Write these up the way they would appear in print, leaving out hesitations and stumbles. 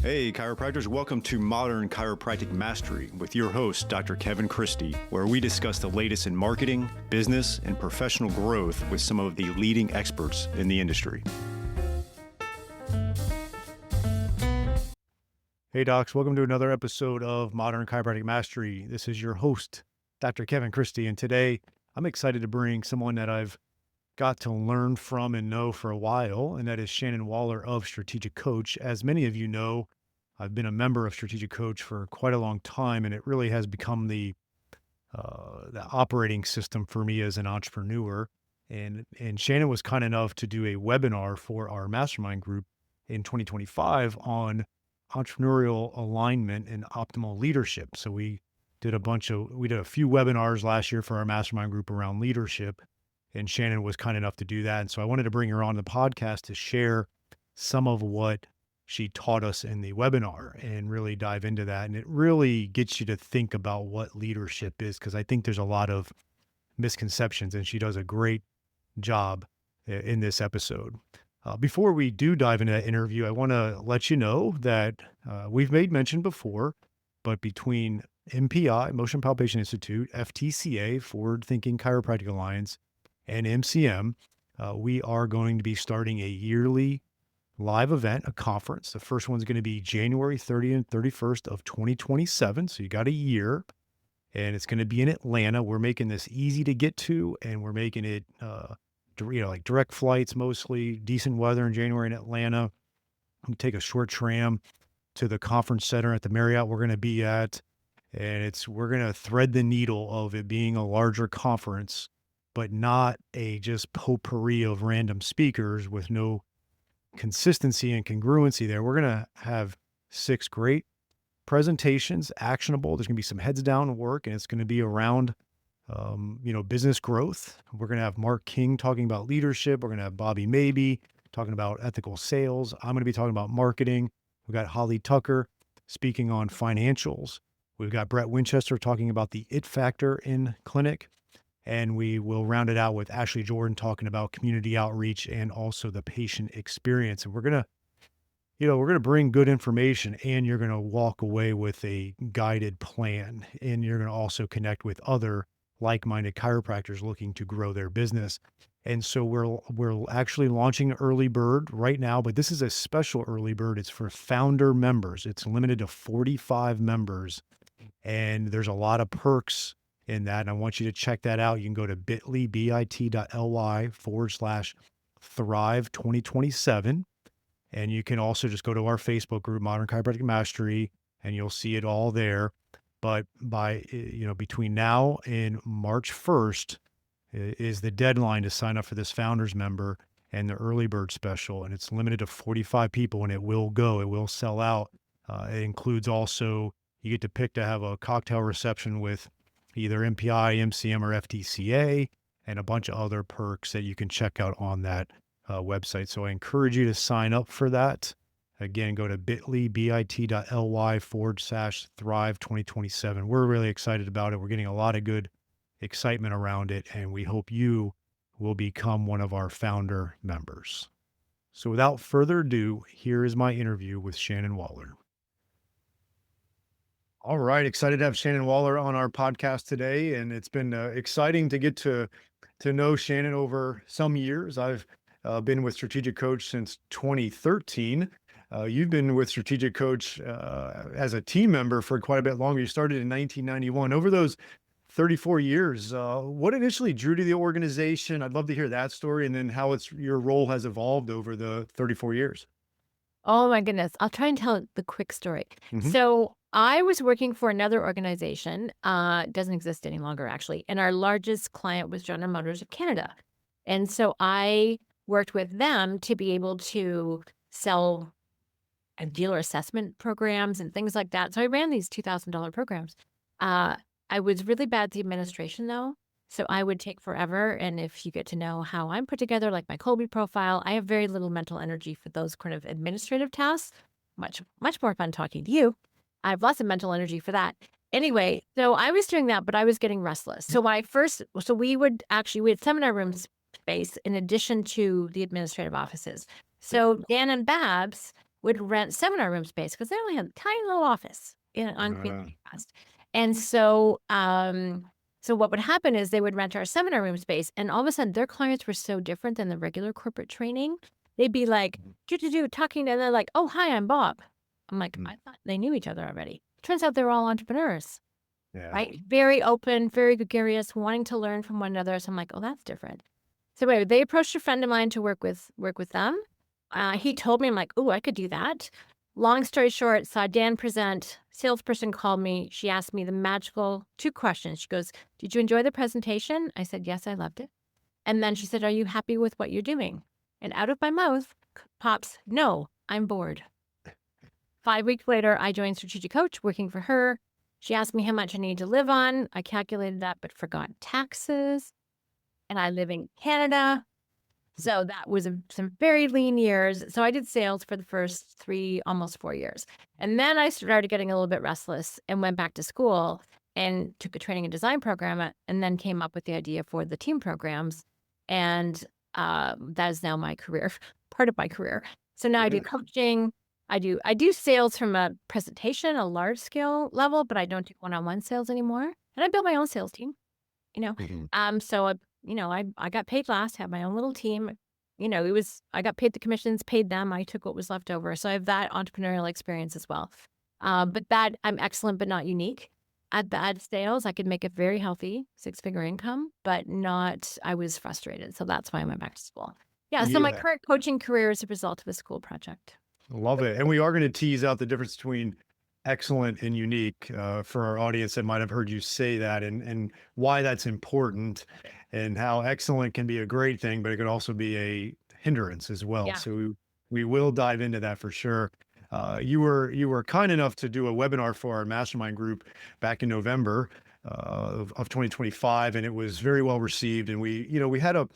Hey, chiropractors, welcome to Modern Chiropractic Mastery with your host, Dr. Kevin Christie, where we discuss the latest in marketing, business, and professional growth with some of the leading experts in the industry. Hey, docs, welcome to another episode of Modern Chiropractic Mastery. This is your host, Dr. Kevin Christie, and today I'm excited to bring someone that I've got to learn from and know for a while, and that is Shannon Waller of Strategic Coach. As many of you know, I've been a member of Strategic Coach for quite a long time, and it really has become the operating system for me as an entrepreneur. And Shannon was kind enough to do a webinar for our mastermind group in 2025 on entrepreneurial alignment and optimal leadership. So we did a few webinars last year for our mastermind group around leadership, and Shannon was kind enough to do that. And so I wanted to bring her on the podcast to share some of what she taught us in the webinar and really dive into that. And it really gets you to think about what leadership is, because I think there's a lot of misconceptions, and she does a great job in this episode. Before we do dive into that interview, I want to let you know that we've made mention before, but between MPI, Motion Palpation Institute, FTCA, Forward Thinking Chiropractic Alliance, and MCM, we are going to be starting a yearly live event, a conference. The first one's going to be January 30th and 31st of 2027. So you got a year, and it's going to be in Atlanta. We're making this easy to get to, and we're making it, like direct flights, mostly decent weather in January in Atlanta. We take a short tram to the conference center at the Marriott we're going to be at, and we're going to thread the needle of it being a larger conference, but not a just potpourri of random speakers with no consistency and congruency there. We're going to have 6 great presentations, actionable. There's going to be some heads down work, and it's going to be around, business growth. We're going to have Mark King talking about leadership. We're going to have Bobby Maybe talking about ethical sales. I'm going to be talking about marketing. We've got Holly Tucker speaking on financials. We've got Brett Winchester talking about the it factor in clinic. And we will round it out with Ashley Jordan talking about community outreach and also the patient experience. And we're going to bring good information, and you're going to walk away with a guided plan. And you're going to also connect with other like-minded chiropractors looking to grow their business. And so we're actually launching early bird right now, but this is a special early bird. It's for founder members. It's limited to 45 members, and there's a lot of perks in that. And I want you to check that out. You can go to bit.ly/Thrive 2027. And you can also just go to our Facebook group, Modern Chiropractic Mastery, and you'll see it all there. But between now and March 1st is the deadline to sign up for this founders member and the early bird special. And it's limited to 45 people, and it will sell out. It includes also, you get to pick to have a cocktail reception with either MPI, MCM, or FTCA, and a bunch of other perks that you can check out on that website. So I encourage you to sign up for that. Again, go to bit.ly/Thrive 2027. We're really excited about it. We're getting a lot of good excitement around it, and we hope you will become one of our founder members. So without further ado, here is my interview with Shannon Waller. All right. Excited to have Shannon Waller on our podcast today. And it's been exciting to get to know Shannon over some years. I've been with Strategic Coach since 2013. You've been with Strategic Coach as a team member for quite a bit longer. You started in 1991. Over those 34 years, what initially drew to the organization? I'd love to hear that story, and then how your role has evolved over the 34 years. Oh my goodness. I'll try and tell the quick story. Mhm. So I was working for another organization, it doesn't exist any longer actually, and our largest client was General Motors of Canada. And so I worked with them to be able to sell dealer assessment programs and things like that. So I ran these $2,000 programs. I was really bad at the administration though. So I would take forever. And if you get to know how I'm put together, like my Colby profile, I have very little mental energy for those kind of administrative tasks. Much, much more fun talking to you. I have lots of mental energy for that. Anyway, so I was doing that, but I was getting restless. So we had seminar room space in addition to the administrative offices. So Dan and Babs would rent seminar room space because they only had a tiny little office on Queen Uh, Cast. And so, so what would happen is they would rent our seminar room space, and all of a sudden their clients were so different than the regular corporate training. They'd be like, talking, and they're like, "Oh, hi, I'm Bob." I'm like, mm, I thought they knew each other already. Turns out they were all entrepreneurs, yeah. right? Very open, very gregarious, wanting to learn from one another. So I'm like, oh, that's different. So anyway, they approached a friend of mine to work with them. He told me, I'm like, oh, I could do that. Long story short, saw Dan present. Salesperson called me. She asked me the magical 2 questions. She goes, "Did you enjoy the presentation?" I said, "Yes, I loved it." And then she said, "Are you happy with what you're doing?" And out of my mouth pops, "No, I'm bored." 5 weeks later, I joined Strategic Coach working for her. She asked me how much I needed to live on. I calculated that, but forgot taxes. And I live in Canada. So that was some very lean years. So I did sales for the first 3, almost 4 years. And then I started getting a little bit restless and went back to school and took a training and design program and then came up with the idea for the team programs. And that is now my career, part of my career. So now I do Yeah. coaching. I do sales from a presentation, a large scale level, but I don't do one-on-one sales anymore. And I built my own sales team, you know. Mhm. So I got paid last, had my own little team. I got paid the commissions, paid them. I took what was left over. So I have that entrepreneurial experience as well. But that I'm excellent, but not unique. At bad sales, I could make a very healthy 6-figure income, but not, I was frustrated. So that's why I went back to school. Yeah. So my Yeah. current coaching career is a result of a school project. Love it. And we are going to tease out the difference between excellent and unique for our audience that might have heard you say that, and why that's important, and how excellent can be a great thing, but it could also be a hindrance as well. Yeah. So we will dive into that for sure. You were kind enough to do a webinar for our mastermind group back in November of 2025, and it was very well received. And we had a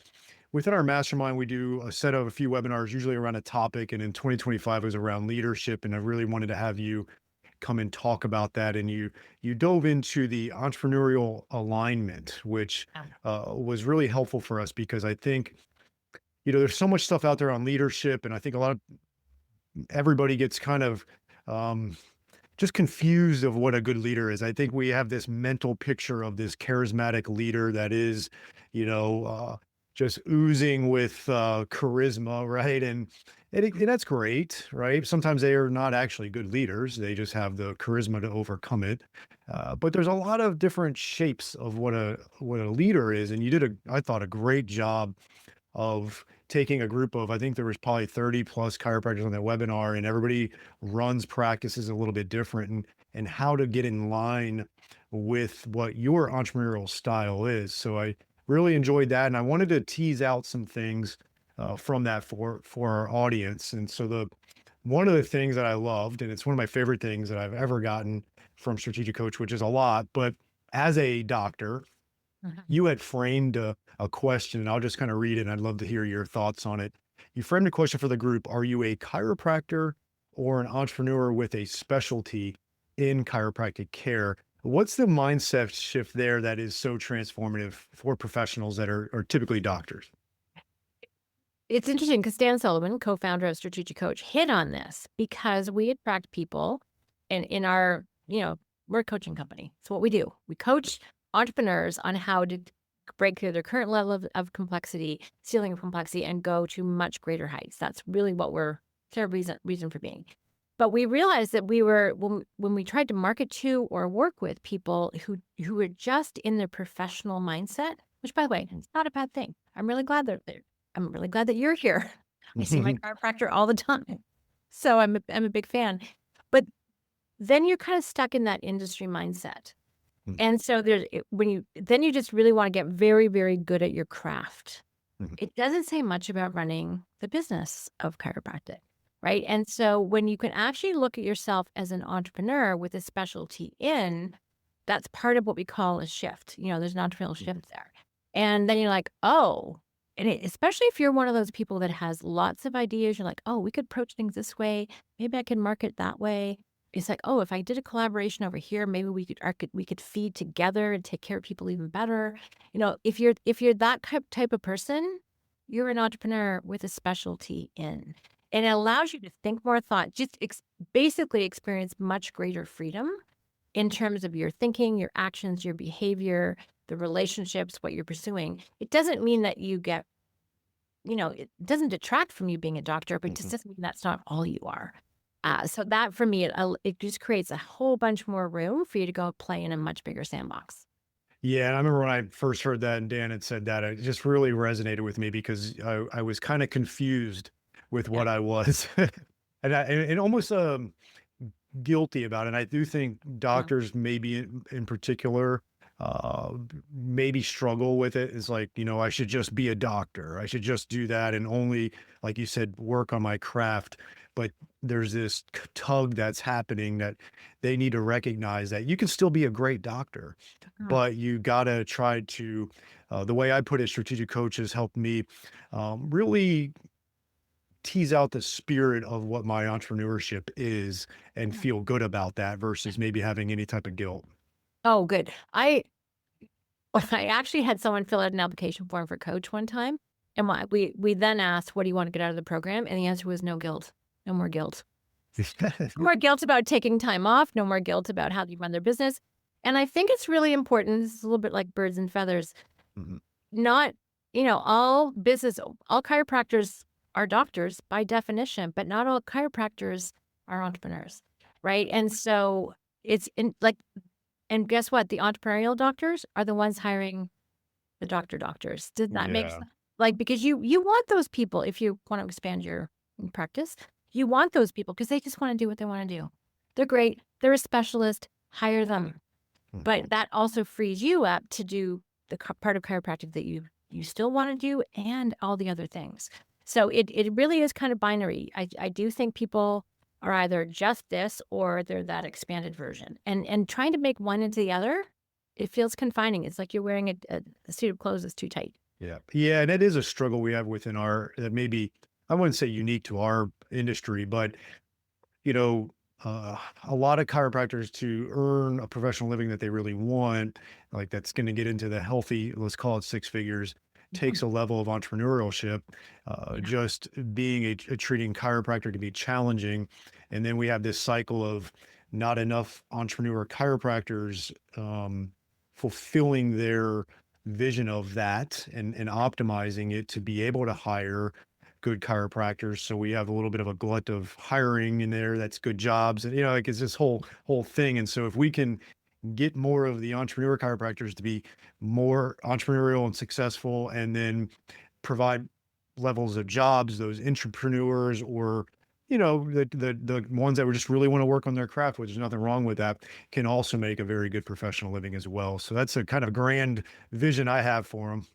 within our mastermind, we do a set of a few webinars, usually around a topic. And in 2025 it was around leadership. And I really wanted to have you come and talk about that. And you dove into the entrepreneurial alignment, which Yeah. was really helpful for us because I think, there's so much stuff out there on leadership. And I think a lot of everybody gets kind of um, just confused of what a good leader is. I think we have this mental picture of this charismatic leader that is, you know, uh, just oozing with charisma, right? And that's great, right? Sometimes they are not actually good leaders; they just have the charisma to overcome it. But there's a lot of different shapes of what a leader is, and you did I thought, a great job of taking a group of, I think there was probably 30 plus chiropractors on that webinar, and everybody runs practices a little bit different, and how to get in line with what your entrepreneurial style is. So I really enjoyed that. And I wanted to tease out some things from that for our audience. And so one of the things that I loved, and it's one of my favorite things that I've ever gotten from Strategic Coach, which is a lot, but as a doctor, Mhm. you had framed a question, and I'll just kind of read it, and I'd love to hear your thoughts on it. You framed a question for the group: are you a chiropractor or an entrepreneur with a specialty in chiropractic care? What's the mindset shift there that is so transformative for professionals that are typically doctors? It's interesting because Dan Sullivan, co-founder of Strategic Coach, hit on this because we attract people and in our, we're a coaching company. It's what we do. We coach entrepreneurs on how to break through their current level of complexity, ceiling of complexity, and go to much greater heights. That's really what it's our reason for being. But we realized that we were when we tried to market to or work with people who were just in their professional mindset, which by the way, it's not a bad thing. I'm really glad they're there. I'm really glad that you're here. I see my chiropractor all the time. So I'm a big fan. But then you're kind of stuck in that industry mindset. And so then you just really want to get very, very good at your craft. It doesn't say much about running the business of chiropractic, right? And so when you can actually look at yourself as an entrepreneur with a specialty that's part of what we call a shift. There's an entrepreneurial shift there. And then you're like, oh, and especially if you're one of those people that has lots of ideas, you're like, oh, we could approach things this way. Maybe I can market that way. It's like, oh, if I did a collaboration over here, maybe we could feed together and take care of people even better. If you're that type of person, you're an entrepreneur with a specialty in. And it allows you to think more thought, just basically experience much greater freedom in terms of your thinking, your actions, your behavior, the relationships, what you're pursuing. It doesn't mean that you get, it doesn't detract from you being a doctor, but it just Mhm. doesn't mean that's not all you are. So that for me, it just creates a whole bunch more room for you to go play in a much bigger sandbox. Yeah, and I remember when I first heard that and Dan had said that, it just really resonated with me because I was kind of confused with Yeah. what I was, and almost guilty about it. I do think Mm. doctors, maybe in particular, maybe struggle with it. It's like, I should just be a doctor. I should just do that and only, like you said, work on my craft. But there's this tug that's happening that they need to recognize that you can still be a great doctor, Mm. but you got to try to, the way I put it, strategic coaches helped me really tease out the spirit of what my entrepreneurship is and Yeah. feel good about that versus maybe having any type of guilt. Oh, good. I actually had someone fill out an application form for coach one time, and we then asked, "What do you want to get out of the program?" And the answer was no guilt. No more guilt. No more guilt about taking time off, no more guilt about how you run their business. And I think it's really important, this is a little bit like birds and feathers, Mhm. not, all chiropractors are doctors by definition, but not all chiropractors are entrepreneurs, right? And so it's in like, and guess what? The entrepreneurial doctors are the ones hiring the doctors. Did that make Yeah. sense? Like, because you want those people if you want to expand your practice, you want those people because they just want to do what they want to do. They're great. They're a specialist. Hire them. Mhm. But that also frees you up to do the part of chiropractic that you still want to do and all the other things. So it really is kind of binary. I do think people are either just this or they're that expanded version. And trying to make one into the other, it feels confining. It's like you're wearing a suit of clothes that's too tight. Yeah. Yeah. And it is a struggle we have within our, that maybe, I wouldn't say unique to our industry, but you know, a lot of chiropractors to earn a professional living that they really want, like that's going to get into the healthy, let's call it six figures, Mhm. takes a level of entrepreneurship. Yeah. Just being a treating chiropractor can be challenging. And then we have this cycle of not enough entrepreneur chiropractors fulfilling their vision of that and optimizing it to be able to hire good chiropractors. So we have a little bit of a glut of hiring in there. That's good jobs. And, like it's this whole thing. And so if we can get more of the entrepreneur chiropractors to be more entrepreneurial and successful, and then provide levels of jobs, those entrepreneurs or the ones that would just really want to work on their craft, which there's nothing wrong with that, can also make a very good professional living as well. So that's a kind of grand vision I have for them.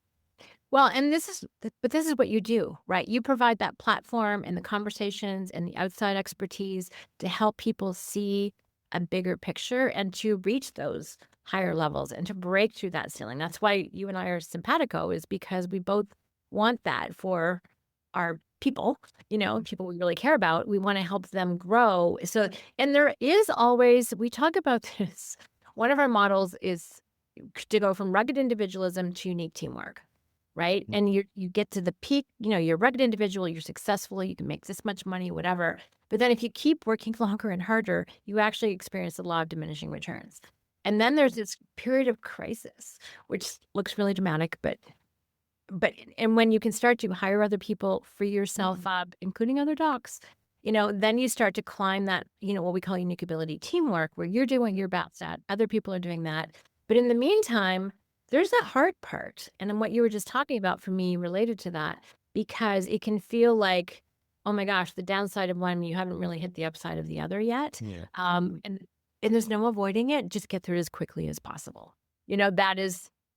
Well, and this is what you do, right? You provide that platform and the conversations and the outside expertise to help people see a bigger picture and to reach those higher levels and to break through that ceiling. That's why you and I are simpatico, is because we both want that for our people, people we really care about. We want to help them grow. So, and there is always, we talk about this. One of our models is to go from rugged individualism to unique teamwork, right? And you get to the peak, you're a rugged individual, you're successful, you can make this much money, whatever. But then if you keep working longer and harder, you actually experience the law of diminishing returns. And then there's this period of crisis, which looks really dramatic, but and when you can start to hire other people, free yourself up, including other docs, then you start to climb that, what we call unique ability teamwork, where you're doing what you're best at, other people are doing that. But in the meantime, there's that hard part. And then what you were just talking about for me related to that, because it can feel like, oh my gosh, the downside of one, you haven't really hit the upside of the other yet. Yeah. And there's no avoiding it. Just get through it as quickly as possible.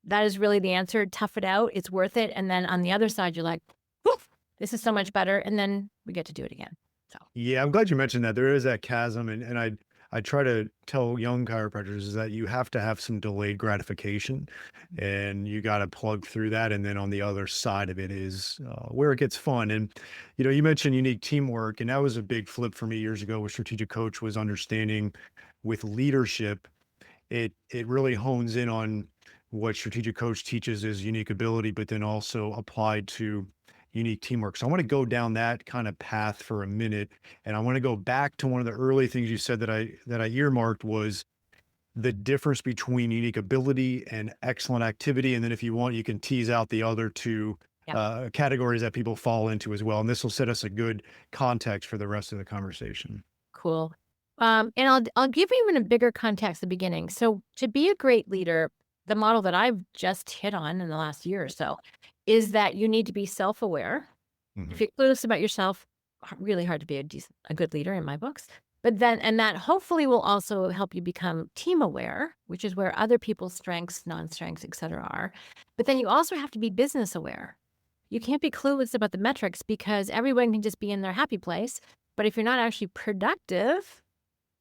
That is really the answer. Tough it out. It's worth it. And then on the other side, you're like, "Woof, this is so much better." And then we get to do it again. So, Yeah, I'm glad you mentioned that. There is that chasm, and I try to tell young chiropractors is that you have to have some delayed gratification, and you got to plug through that. And then on the other side of it is where it gets fun. And you mentioned unique teamwork, and that was a big flip for me years ago. With strategic coach was understanding with leadership, it really hones in on what strategic coach teaches is unique ability, but then also applied to unique teamwork. So I want to go down that kind of path for a minute, and I want to go back to one of the early things you said that I earmarked was the difference between unique ability and excellent activity. And then if you want, you can tease out the other two Yep. categories that people fall into as well. And this will set us a good context for the rest of the conversation. Cool. And I'll give you even a bigger context at the beginning. So to be a great leader, the model that I've just hit on in the last year or so is that you need to be self-aware. If Mhm. you're clueless about yourself, really hard to be a good leader in my books. But then, and that hopefully will also help you become team aware, which is where other people's strengths, non-strengths, et cetera are. But then you also have to be business aware. You can't be clueless about the metrics because everyone can just be in their happy place. But if you're not actually productive,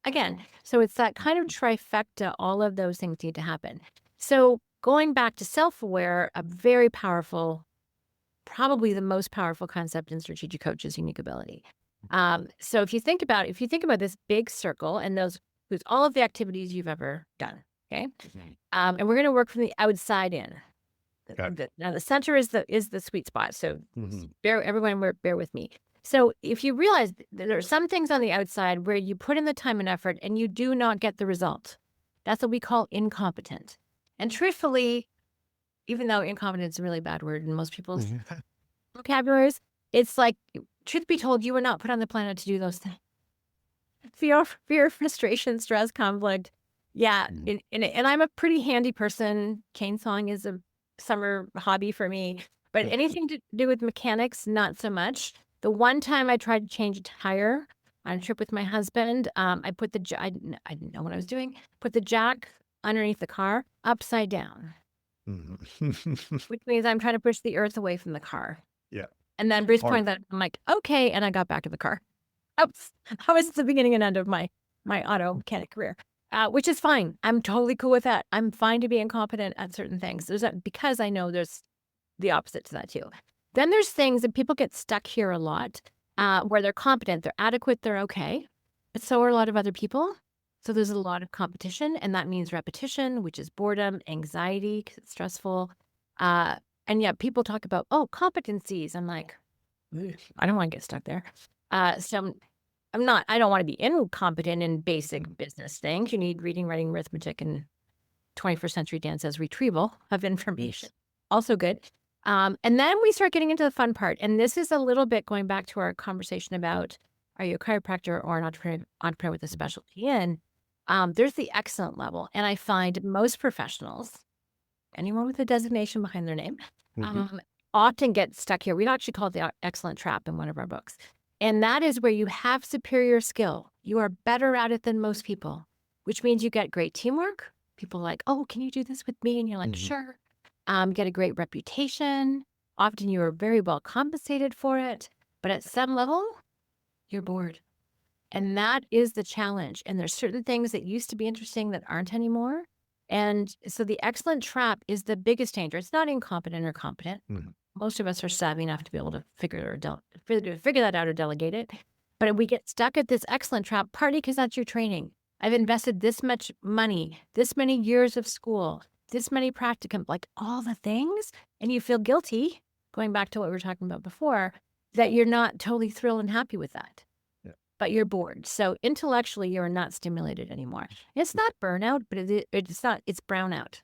again, so it's that kind of trifecta, all of those things need to happen. So going back to self-aware, a very powerful, probably the most powerful concept in strategic coach is unique ability. So if you think about this big circle and those who's all of the activities you've ever done, okay, Mhm. and we're going to work from the outside in. Okay. Now the center is the sweet spot. So Mhm. bear with me. So if you realize there are some things on the outside where you put in the time and effort and you do not get the result, that's what we call incompetent. And truthfully, even though incompetent is a really bad word in most people's Mhm. vocabularies, it's like, truth be told, you were not put on the planet to do those things. Fear, frustration, stress, conflict. Yeah, Mhm. and I'm a pretty handy person. Chainsawing is a summer hobby for me, but anything to do with mechanics, not so much. The one time I tried to change a tire on a trip with my husband, I put I didn't know what I was doing. Put the jack underneath the car upside down, Mhm. which means I'm trying to push the earth away from the car. Yeah. And then Bruce Hard. pointed that I'm like, okay, and I got back to the car. Oops. That was the beginning and end of my auto mechanic career, which is fine. I'm totally cool with that. I'm fine to be incompetent at certain things. There's that because I know there's the opposite to that too. Then there's things that people get stuck here a lot, where they're competent, they're adequate, they're okay, but so are a lot of other people. So there's a lot of competition, and that means repetition, which is boredom, anxiety, 'cause it's stressful. Uh, and yet people talk about, oh, competencies. I'm like, "Ugh, I don't want to get stuck there. So I don't want to be incompetent in basic business things. You need reading, writing, arithmetic, and 21st century Dan says retrieval of information. Also good. And then we start getting into the fun part. And this is a little bit going back to our conversation about, are you a chiropractor or an entrepreneur with a specialty in? There's the excellent level. And I find most professionals, anyone with a designation behind their name, Mhm. um, often get stuck here. We actually call it the excellent trap in one of our books. And that is where you have superior skill. You are better at it than most people, which means you get great teamwork. People are like, oh, can you do this with me? And you're like, Mhm. sure. Get a great reputation. Often you are very well compensated for it. But at some level, you're bored. And that is the challenge. And there's certain things that used to be interesting that aren't anymore. And so the excellent trap is the biggest danger. It's not incompetent or competent. Mhm. Most of us are savvy enough to be able to figure that out or delegate it. But we get stuck at this excellent trap, partly because that's your training. I've invested this much money, this many years of school, this many practicum, like all the things. And you feel guilty, going back to what we were talking about before, that you're not totally thrilled and happy with that, Yeah. but you're bored. So intellectually, you're not stimulated anymore. It's not burnout, but it's not, it's brownout.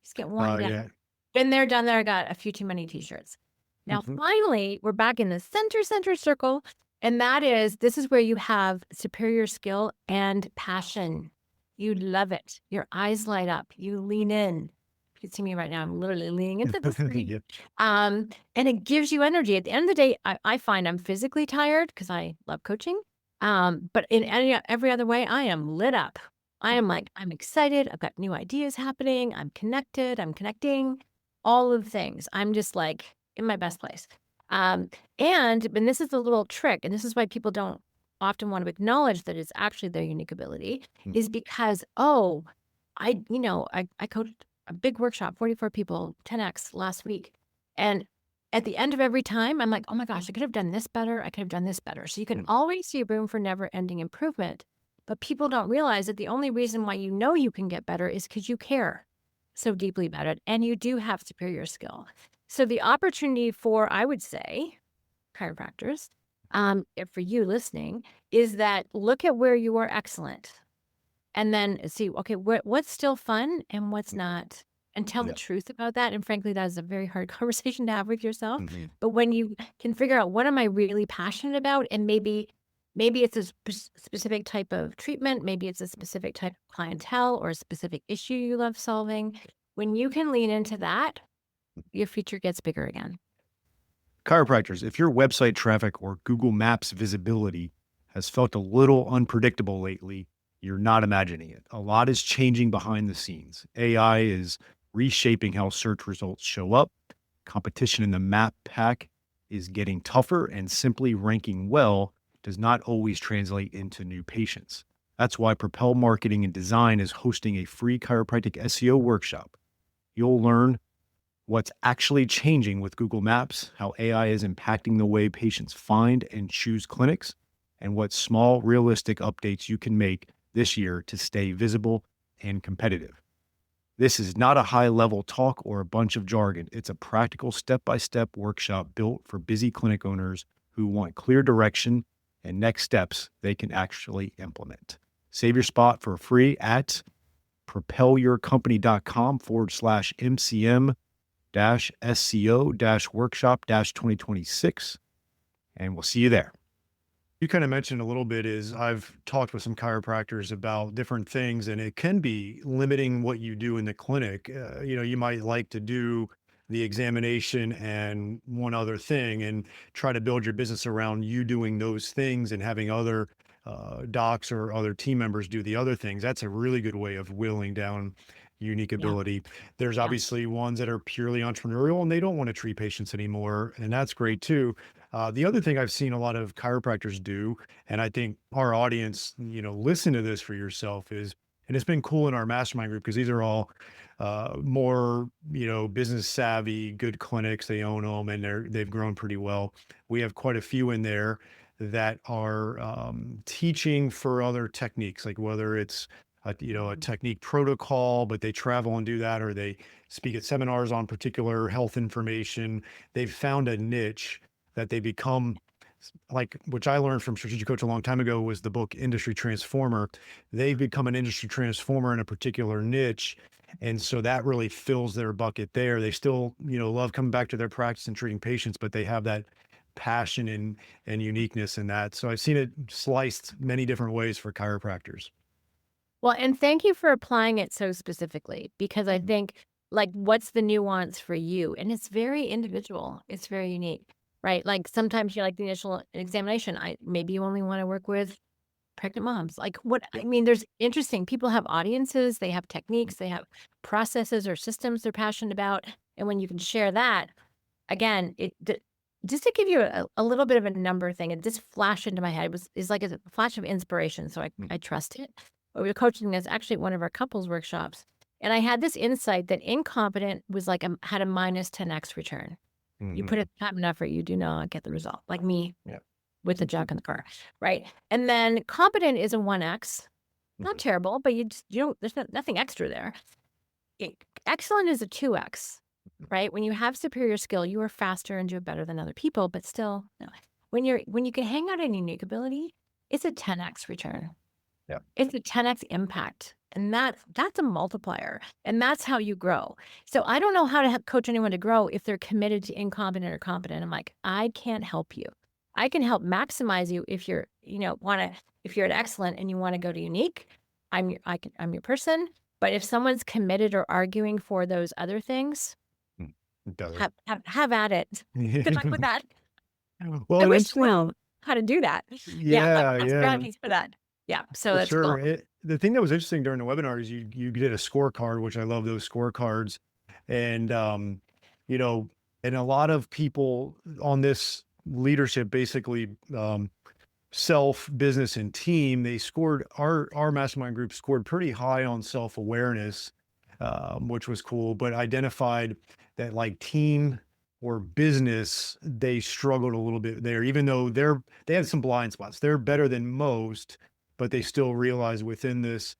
Just get worn Oh, down. yeah. Been there, done there, got a few too many t-shirts. Now, Mhm. finally, we're back in the center circle. And this is where you have superior skill and passion. You love it. Your eyes light up. You lean in. You can see me right now. I'm literally leaning into the screen. Yep. And it gives you energy. At the end of the day, I find I'm physically tired because I love coaching. But in every other way, I am lit up. I am like, I'm excited. I've got new ideas happening. I'm connected. I'm connecting. All of the things. I'm just like in my best place. Um, and this is a little trick, and this is why people don't often want to acknowledge that it's actually their unique ability, Mhm. is because, oh, I coached a big workshop, 44 people, 10x last week. And at the end of every time, I'm like, oh my gosh, I could have done this better. I could have done this better. So you can Mhm. always see room for never ending improvement. But people don't realize that the only reason why you know you can get better is because you care so deeply about it. And you do have superior skill. So the opportunity for, I would say, chiropractors, for you listening, is that look at where you are excellent and then see, okay, what's still fun and what's not, and tell the Yeah. truth about that. And frankly, that is a very hard conversation to have with yourself. Mhm. But when you can figure out what am I really passionate about, and maybe it's a specific type of treatment, maybe it's a specific type of clientele or a specific issue you love solving. When you can lean into that, your future gets bigger again. Chiropractors, if your website traffic or Google Maps visibility has felt a little unpredictable lately, you're not imagining it. A lot is changing behind the scenes. AI is reshaping how search results show up. Competition in the map pack is getting tougher, and simply ranking well does not always translate into new patients. That's why Propel Marketing and Design is hosting a free chiropractic SEO workshop. You'll learn what's actually changing with Google Maps, how AI is impacting the way patients find and choose clinics, and what small, realistic updates you can make this year to stay visible and competitive. This is not a high level talk or a bunch of jargon. It's a practical step by step workshop built for busy clinic owners who want clear direction and next steps they can actually implement. Save your spot for free at propelyourcompany.com/MCM SCO workshop 2026. And we'll see you there. You kind of mentioned a little bit is I've talked with some chiropractors about different things, and it can be limiting what you do in the clinic. You might like to do the examination and one other thing and try to build your business around you doing those things and having other docs or other team members do the other things. That's a really good way of whittling down unique Yeah. ability. There's Yeah. obviously ones that are purely entrepreneurial and they don't want to treat patients anymore. And that's great too. The other thing I've seen a lot of chiropractors do, and I think our audience, listen to this for yourself is, and it's been cool in our mastermind group because these are all more, business savvy, good clinics. They own them and they've grown pretty well. We have quite a few in there that are teaching for other techniques, like whether it's a technique protocol, but they travel and do that, or they speak at seminars on particular health information. They've found a niche that they become like, which I learned from Strategic Coach a long time ago was the book Industry Transformer. They've become an industry transformer in a particular niche. And so that really fills their bucket there. They still, love coming back to their practice and treating patients, but they have that passion and uniqueness in that. So I've seen it sliced many different ways for chiropractors. Well, and thank you for applying it so specifically because I Mhm. think, like, what's the nuance for you? And it's very individual. It's very unique, right? Like sometimes you like the initial examination. Maybe you only want to work with pregnant moms. Like what I Yep. mean, there's interesting people have audiences, they have techniques, they have processes or systems they're passionate about. And when you can share that, again, just to give you a little bit of a number thing, it just flashed into my head. It was is like a flash of inspiration. So I trust it. But we were coaching this actually at one of our couples workshops. And I had this insight that incompetent was like had a minus 10x return. You Mhm. put in time and effort, you do not get the result. Like me Yeah. with the junk in the car. Right. And then competent is a 1x. Not Mhm. terrible, but you don't there's nothing extra there. E Excellent is a 2x, right? When you have superior skill, you are faster and do it better than other people, but still, no. When you can hang out in unique ability, it's a 10x return. Yeah. It's a 10x impact, and that's a multiplier, and that's how you grow. So I don't know how to coach anyone to grow if they're committed to incompetent or competent. I'm like, I can't help you. I can help maximize you if you're, if you're at excellent and you want to go to unique. I'm your person. But if someone's committed or arguing for those other things, Mm. It does. have at it. Good luck with that. Well, I and wish I interesting. knew how to do that. Yeah, but Yeah, I have yeah, strategies for that. Yeah, so for that's sure. cool. The thing that was interesting during the webinar is you did a scorecard, which I love those scorecards, and you know, and a lot of people on this leadership basically self, business, and team, they scored our mastermind group scored pretty high on self-awareness, which was cool, but identified that like team or business, they struggled a little bit there, even though they had some blind spots. They're better than most, but they still realize within this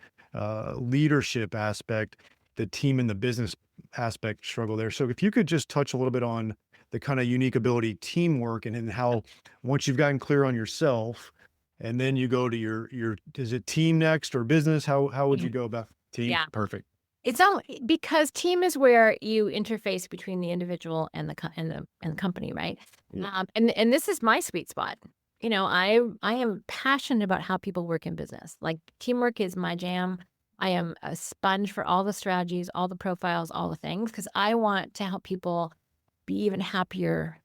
leadership aspect, the team and the business aspect struggle there. So if you could just touch a little bit on the kind of unique ability teamwork, and then how once you've gotten clear on yourself, and then you go to your is it team next or business? How would you Mhm. go about team? Yeah. Perfect. It's all because team is where you interface between the individual and the company, right? Yeah. And this is my sweet spot. I am passionate about how people work in business. Like teamwork is my jam. I am a sponge for all the strategies, all the profiles, all the things, because I want to help people be even happier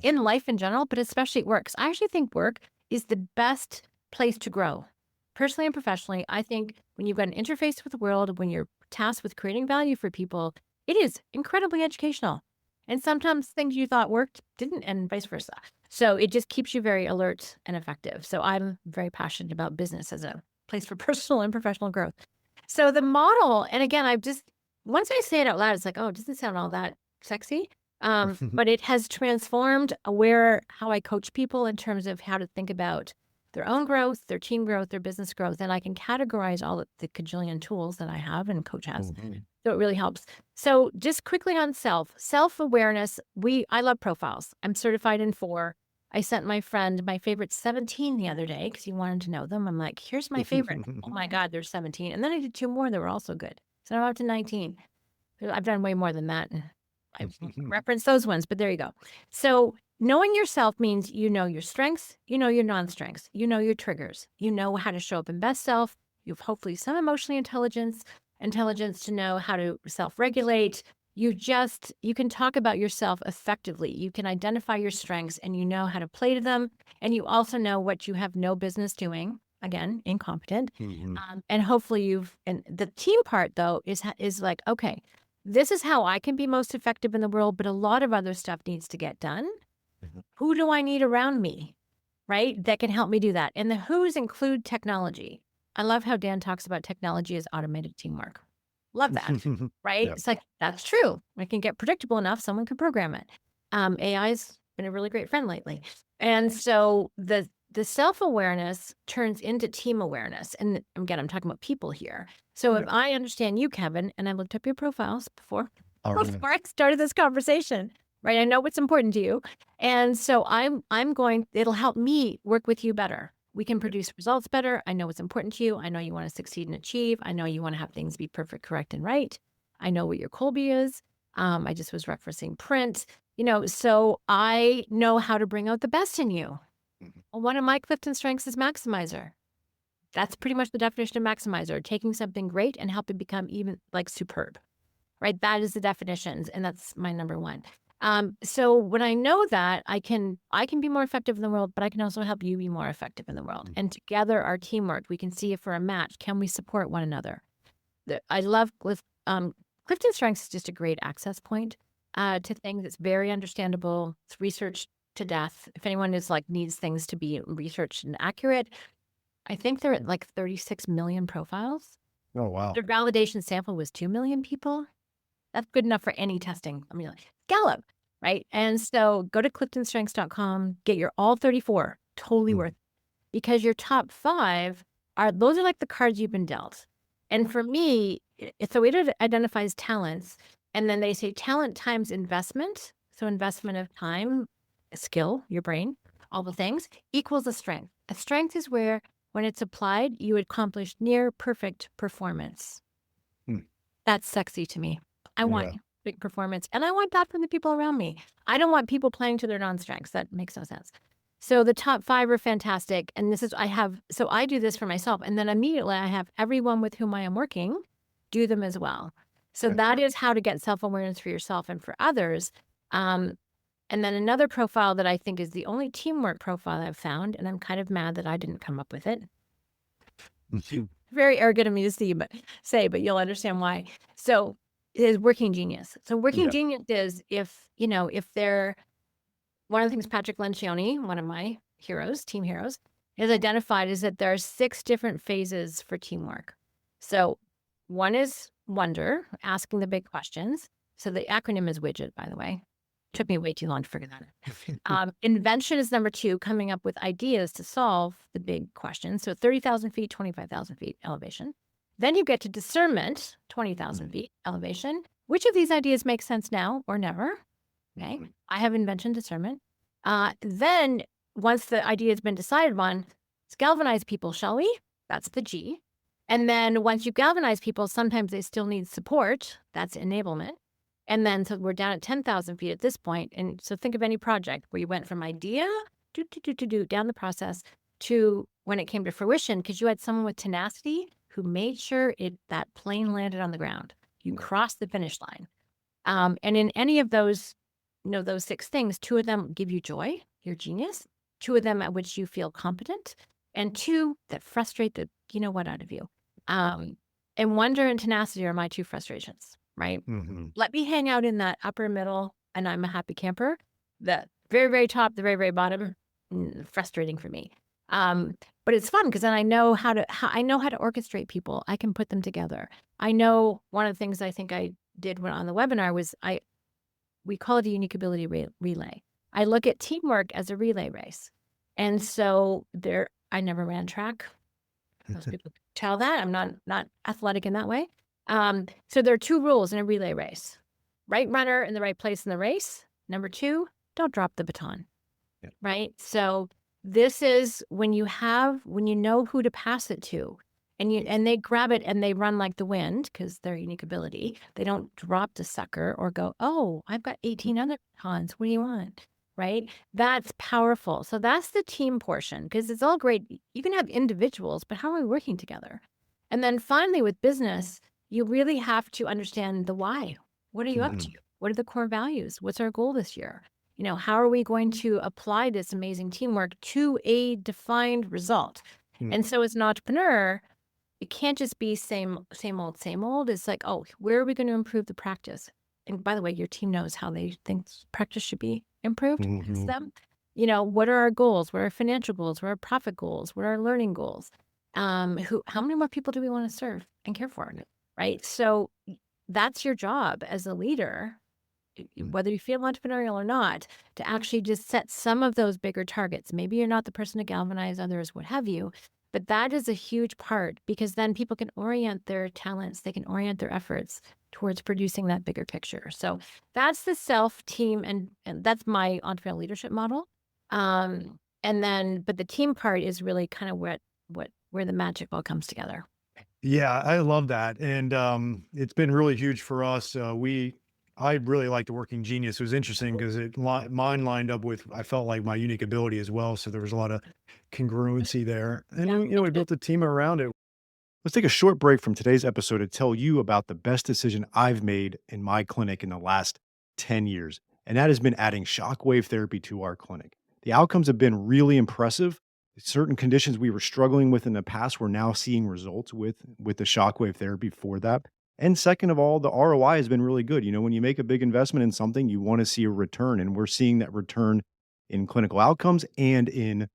in life in general, but especially at work. 'Cause I actually think work is the best place to grow. Personally and professionally, I think when you've got an interface with the world, when you're tasked with creating value for people, it is incredibly educational. And sometimes things you thought worked didn't, and vice versa. So it just keeps you very alert and effective. So I'm very passionate about business as a place for personal and professional growth. So the model, and again, once I say it out loud, it's like, oh, it doesn't sound all that sexy. But it has transformed how I coach people in terms of how to think about their own growth, their team growth, their business growth, and I can categorize all of the cajillion tools that I have and coach has. Mhm. So it really helps. So just quickly on self-awareness, I love profiles. I'm certified in 4. I sent my friend my favorite 17 the other day because he wanted to know them. I'm like, here's my favorite. Oh my God, there's 17. And then I did 2 more that were also good. So I'm up to 19. I've done way more than that. And I reference those ones, but there you go. So knowing yourself means you know your strengths, you know your non-strengths, you know your triggers, you know how to show up in best self. You have hopefully some emotionally intelligence to know how to self-regulate. You can talk about yourself effectively. You can identify your strengths and you know how to play to them. And you also know what you have no business doing. Again, incompetent. Mhm. And hopefully and the team part though is like, okay, this is how I can be most effective in the world, but a lot of other stuff needs to get done. Mhm. Who do I need around me, right? That can help me do that. And the who's include technology. I love how Dan talks about technology as automated teamwork. Love that, right? Yeah. It's like, that's true. It can get predictable enough, someone can program it. AI's been a really great friend lately. And so the self-awareness turns into team awareness. And again, I'm talking about people here. So if Yeah. I understand you, Kevin, and I looked up your profiles All right. before I started this conversation, right? I know what's important to you. And so it'll help me work with you better. We can produce results better. I know what's important to you. I know you want to succeed and achieve. I know you want to have things be perfect, correct, and right. I know what your Colby is. I just was referencing print, so I know how to bring out the best in you. Mhm. Well, one of my Clifton strengths is maximizer. That's pretty much the definition of maximizer, taking something great and help it become even like superb, right? That is the definitions, and that's my number one. So when I know that, I can be more effective in the world, but I can also help you be more effective in the world. Mm. And together, our teamwork, we can see if we're a match. Can we support one another? I love Clifton Strengths is just a great access point to things. It's very understandable. It's researched to death. If anyone needs things to be researched and accurate, I think they're at like 36 million profiles. Oh, wow. Their validation sample was 2 million people. That's good enough for any testing. I mean, like Gallup, right? And so go to cliftonstrengths.com, get your all 34, totally Mm. worth it. Because your top 5 those are like the cards you've been dealt. And for me, so it identifies talents, and then they say talent times investment. So investment of time, skill, your brain, all the things equals a strength. A strength is where, when it's applied, you accomplish near perfect performance. Mm. That's sexy to me. I want Yeah. big performance, and I want that from the people around me. I don't want people playing to their non-strengths. That makes no sense. So the top 5 are fantastic, and I do this for myself, and then immediately I have everyone with whom I am working do them as well. So Okay. that is how to get self-awareness for yourself and for others. Um, and then another profile that I think is the only teamwork profile I've found, and I'm kind of mad that I didn't come up with it. Mhm. Very arrogant of me to say, but you'll understand why. So it is working genius. So working Yeah. genius is if they're one of the things Patrick Lencioni, one of my heroes, team heroes, has identified is that there are 6 different phases for teamwork. So one is wonder, asking the big questions. So the acronym is WIDGET, by the way. Took me way too long to figure that out. Invention is number 2, coming up with ideas to solve the big questions. So 30,000 feet, 25,000 feet elevation. Then you get to discernment, 20,000 feet elevation. Which of these ideas make sense now or never? Okay. I have invention discernment. Then once the idea has been decided on, let's galvanize people, shall we? That's the G. And then once you galvanize people, sometimes they still need support. That's enablement. And then so we're down at 10,000 feet at this point. And so think of any project where you went from idea down the process to when it came to fruition, because you had someone with tenacity who made sure that plane landed on the ground. You crossed the finish line. And in any of those, those 6 things, 2 of them give you joy, you're genius, 2 of them at which you feel competent, and 2 that frustrate the what out of you. And wonder and tenacity are my 2 frustrations, right? Mhm. Let me hang out in that upper middle, and I'm a happy camper. The very, very top, the very, very bottom, frustrating for me. But it's fun because then I know I know how to orchestrate people. I can put them together. I know one of the things I think I did when on the webinar was we call it a unique ability relay. I look at teamwork as a relay race. And so I never ran track. Most people tell that. I'm not athletic in that way. So there are 2 rules in a relay race. Right runner in the right place in the race. Number 2, don't drop the baton. Yeah. Right? So this is when you know who to pass it to. And they grab it and they run like the wind because their unique ability. They don't drop the sucker or go, oh, I've got 18 other batons. What do you want? Right? That's powerful. So that's the team portion because it's all great. You can have individuals, but how are we working together? And then finally, with business, you really have to understand the why. What are you up to? Mhm. What are the core values? What's our goal this year? How are we going to apply this amazing teamwork to a defined result? Mm. And so as an entrepreneur, it can't just be same old, same old. It's like, oh, where are we going to improve the practice? And by the way, your team knows how they think practice should be improved. Ask Mhm. them. What are our goals? What are our financial goals? What are our profit goals? What are our learning goals? How many more people do we want to serve and care for? Right. So that's your job as a leader, Mm. whether you feel entrepreneurial or not, to actually just set some of those bigger targets. Maybe you're not the person to galvanize others, what have you, but that is a huge part because then people can orient their talents, they can orient their efforts towards producing that bigger picture. So that's the self team, and that's my entrepreneurial leadership model. But the team part is really kind of where the magic all comes together. Yeah, I love that, and, it's been really huge for us. I really like the Working Genius. It was interesting because mine lined up with I felt like my unique ability as well, so there was a lot of congruency there, and Yeah. we built a team around it. Let's take a short break from today's episode to tell you about the best decision I've made in my clinic in the last 10 years, and that has been adding shockwave therapy to our clinic. The outcomes have been really impressive. Certain conditions we were struggling with in the past, we're now seeing results with the shockwave therapy for that. And second of all, the ROI has been really good. When you make a big investment in something, you want to see a return, and we're seeing that return in clinical outcomes and in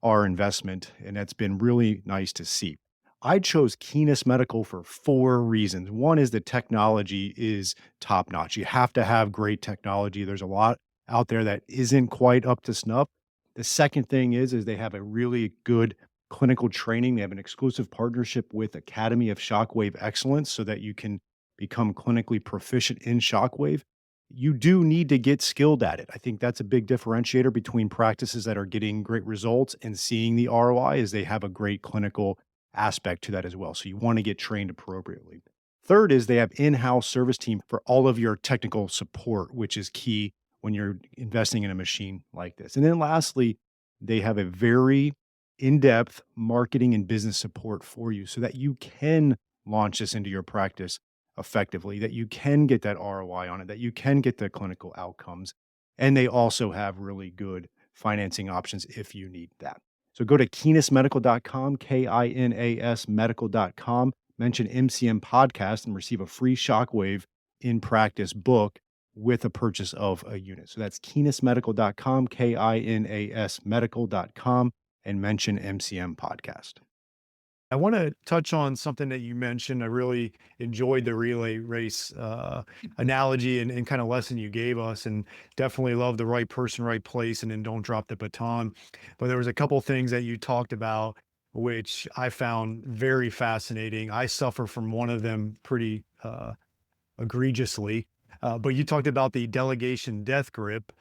our investment, and that's been really nice to see. I chose Keenest Medical for 4 reasons. One is the technology is top notch. You have to have great technology. There's a lot out there that isn't quite up to snuff. The second thing is they have a really good clinical training. They have an exclusive partnership with Academy of Shockwave Excellence so that you can become clinically proficient in shockwave. You do need to get skilled at it. I think that's a big differentiator between practices that are getting great results and seeing the ROI is they have a great clinical aspect to that as well. So you want to get trained appropriately. Third is they have in-house service team for all of your technical support, which is key when you're investing in a machine like this. And then lastly, they have a very in-depth marketing and business support for you so that you can launch this into your practice effectively, that you can get that ROI on it, that you can get the clinical outcomes. And they also have really good financing options if you need that. So go to kinasmedical.com, KINAS medical.com, mention MCM podcast and receive a free shockwave in practice book with a purchase of a unit. So that's kinasmedical.com, KINAS medical.com, and mention MCM podcast. I want to touch on something that you mentioned. I really enjoyed the relay race analogy and kind of lesson you gave us, and definitely love the right person, right place, and then don't drop the baton. But there was a couple things that you talked about which I found very fascinating. I suffer from one of them pretty egregiously. But you talked about the delegation death grip.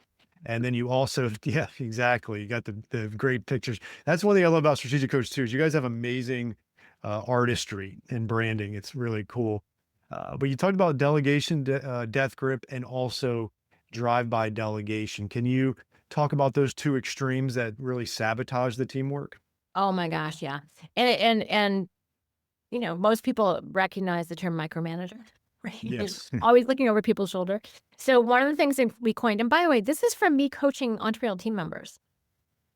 And then you also, yeah, exactly. You got the great pictures. That's one thing I love about Strategic Coach too, is you guys have amazing artistry and branding. It's really cool. But you talked about delegation, death grip, and also drive-by delegation. Can you talk about those two extremes that really sabotage the teamwork? Oh my gosh, yeah. And most people recognize the term micromanager, right? You're Yes. always looking over people's shoulder. So one of the things that we coined, and by the way, this is from me coaching entrepreneurial team members,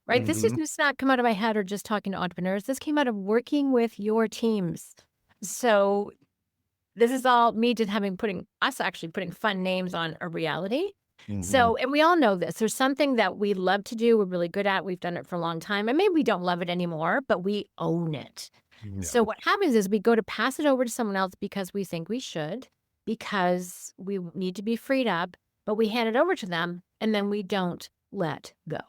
right? This Hmm. is just not come out of my head or just talking to entrepreneurs. This came out of working with your teams. So this is all me just putting us actually putting fun names on a reality. Hmm. So, and we all know this. There's something that we love to do, we're really good at, we've done it for a long time, and maybe we don't love it anymore, but we own it. Yeah. So what happens is we go to pass it over to someone else because we think we should, because we need to be freed up, but we hand it over to them and then we don't let go,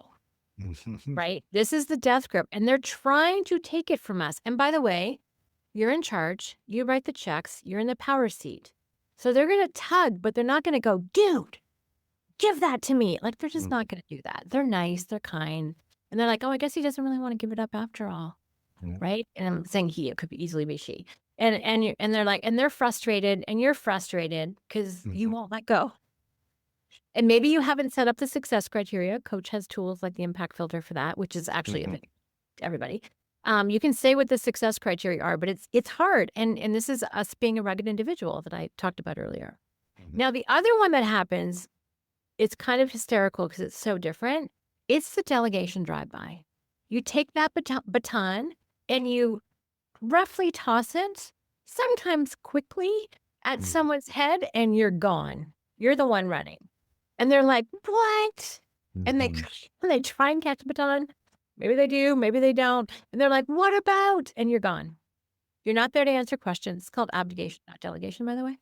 Mhm. right? This is the death grip, and they're trying to take it from us. And by the way, you're in charge, you write the checks, you're in the power seat. So they're going to tug, but they're not going to go, dude, give that to me. Like, they're just Mm, not going to do that. They're nice, they're kind. And they're like, oh, I guess he doesn't really want to give it up after all. yeah. Right? And I'm saying he, it could easily be she. And they're like, and they're frustrated and you're frustrated because you Mhm. won't let go. And maybe you haven't set up the success criteria. Coach has tools like the impact filter for that, which is actually Mhm. available to everybody. You can say what the success criteria are, but it's hard. And this is us being a rugged individual that I talked about earlier. Mhm. Now, the other one that happens, it's kind of hysterical because it's so different. It's the delegation drive-by. You take that baton and you roughly toss it, sometimes quickly, at Mhm. someone's head, and you're gone. You're the one running. And they're like, "What?" And they Mhm. they try and catch the baton. Maybe they do, maybe they don't. And they're like, "What about?" And you're gone. You're not there to answer questions. It's called abdication, not delegation, by the way.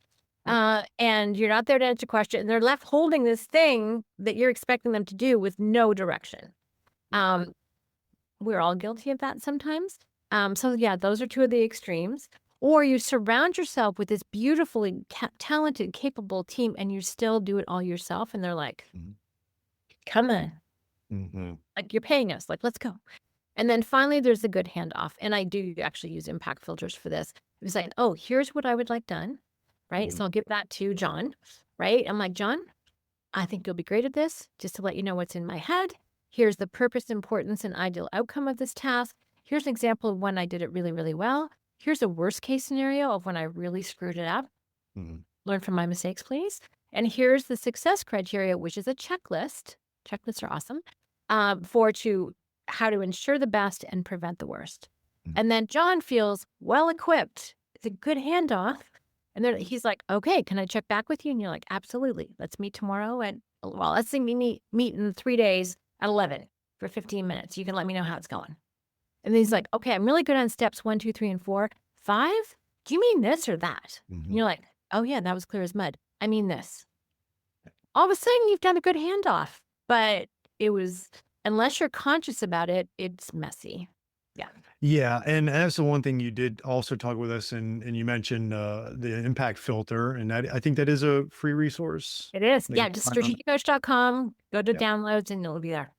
And you're not there to answer questions. And they're left holding this thing that you're expecting them to do with no direction. Um, we're all guilty of that sometimes. So yeah, those are two of the extremes. Or you surround yourself with this beautifully talented, capable team, and you still do it all yourself. And they're like, Mhm. "Come on, Mhm. like you're paying us, like let's go." And then finally, there's a good handoff, and I do actually use impact filters for this. It's like, "Oh, here's what I would like done," right? Mhm. So I'll give that to John, right? I'm like, "John, I think you'll be great at this. Just to let you know what's in my head. Here's the purpose, importance, and ideal outcome of this task. Here's an example of when I did it really, really well. Here's a worst case scenario of when I really screwed it up. Mhm. Learn from my mistakes, please. And here's the success criteria, which is a checklist. Checklists are awesome for to how to ensure the best and prevent the worst. Mhm. And then John feels well equipped. It's a good handoff. And then he's like, okay, can I check back with you? And you're like, absolutely. Let's meet tomorrow. And well, let's say we meet in 3 days at 11 for 15 minutes. You can let me know how it's going. And then he's like, okay, I'm really good on steps 1, 2, 3, and 4. 5? Do you mean this or that? And Mhm. you're like, oh yeah, that was clear as mud. I mean this. All of a sudden you've done a good handoff, but it was, unless you're conscious about it, it's messy. Yeah. Yeah, and that's the one thing you did also talk with us, and you mentioned the impact filter, and that I think that is a free resource. It is. They Yeah, can just find on it. strategiccoach.com, go to Yeah, downloads and it'll be there.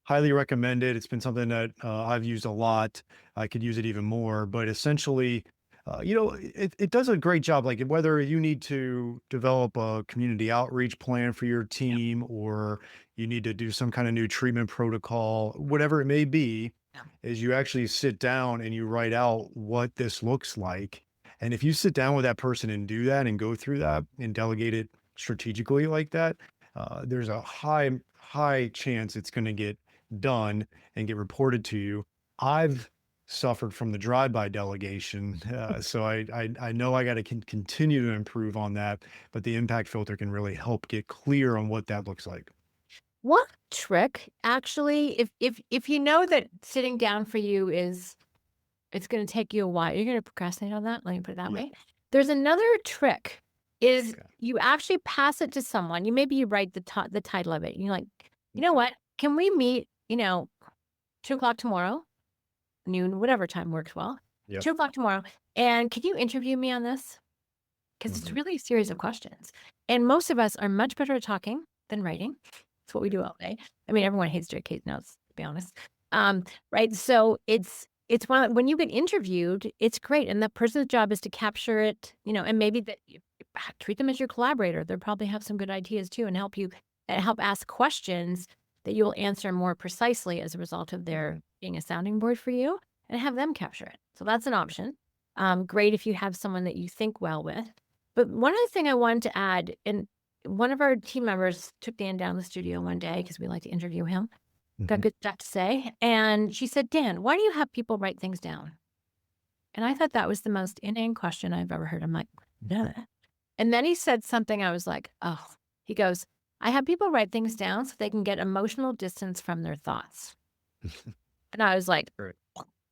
highly recommend it. It's been something that I've used a lot. I could use it even more, but essentially, it does a great job. Like whether you need to develop a community outreach plan for your Yeah. team, or you need to do some kind of new treatment protocol, whatever it may be, Yeah. is you actually sit down and you write out what this looks like. And if you sit down with that person and do that and go through that and delegate it strategically like that, there's a high chance it's going to get done and get reported to you. I've suffered from the drive-by delegation, so I know I got to continue to improve on that. But the impact filter can really help get clear on what that looks like. One trick, actually, if you know that sitting down for you is it's gonna take you a while, you're gonna procrastinate on that, let me put it that Yeah. way. There's another trick, is Okay. you actually pass it to someone. You write the title of it. You're like, "You know Okay. what? Can we meet, 2 o'clock tomorrow?" Noon, whatever time works well. Yep. 2 o'clock tomorrow, "And can you interview me on this?" because it's Mhm. really a series of questions. And most of us are much better at talking than writing. It's what we do all day. I mean, everyone hates to case notes, to be honest. Um, right. So it's when you get interviewed, it's great. And the person's job is to capture it, and maybe that you treat them as your collaborator. They'll probably have some good ideas too and help you and help ask questions that you will answer more precisely as a result of their being a sounding board for you and have them capture it. So that's an option. Great if you have someone that you think well with. But one other thing I wanted to add, and one of our team members took Dan down to the studio one day because we like to interview him, got Mhm. good stuff to say. And she said, Dan, why do you have people write things down? And I thought that was the most inane question I've ever heard. I'm like, no. And then he said something I was like, oh, he goes, I have people write things down so they can get emotional distance from their thoughts. And I was like, Right.